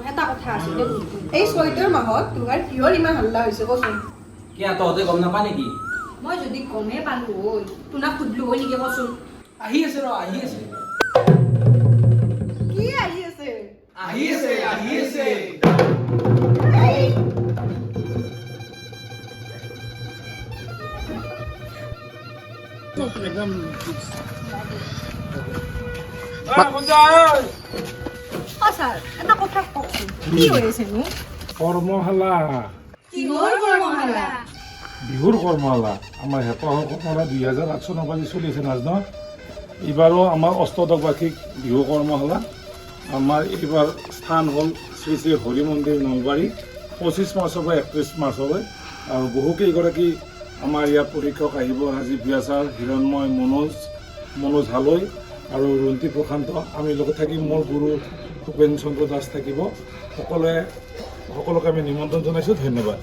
এটা কথা আছে এই চৈতৰ মাহত তোমাৰ কিহৰ ইমান হাল্লা হৈছে কচোন কিয় তহঁতে গম নাপা নেকি মই যদি গমেই পালো হয় তোমাক সুধলো হয় নেকি কচোন আহি আছে ৰ আহি আছে কি আহি আছে আহি আছে আহি আছে একদম স্যার এটা কথা কওকচোন কি হৈ আছেনো কৰ্মশালা কিহৰ কৰ্মশালা বিহুৰ কৰ্মশালা আমাৰ হেঁপাহৰ কৰ্মশালা 2008 চনৰ পৰা চলি আছে নাজ ন এইবাৰো আমাৰ অষ্টদশ বাৰ্ষিক বিহু কৰ্মশালা আমাৰ এইবাৰ স্থান হ'ল শ্ৰী শ্ৰী হৰি মন্দিৰ নলবাৰী 25 মাৰ্চৰ পৰা 31 মাৰ্চলৈ আৰু বহুকেইগৰাকী আমাৰ ইয়াত পৰীক্ষক আহিব ৰাজীৱ ভূঞা ছাৰ হিৰণময় মনোজ হালৈ আৰু ৰন্তি প্ৰশান্ত আমি লগত থাকিম মোৰ গুৰু ভূপেন চন্দ্ৰ দাস থাকিব সকলোকে আমি নিমন্ত্ৰণ জনাইছোঁ ধন্যবাদ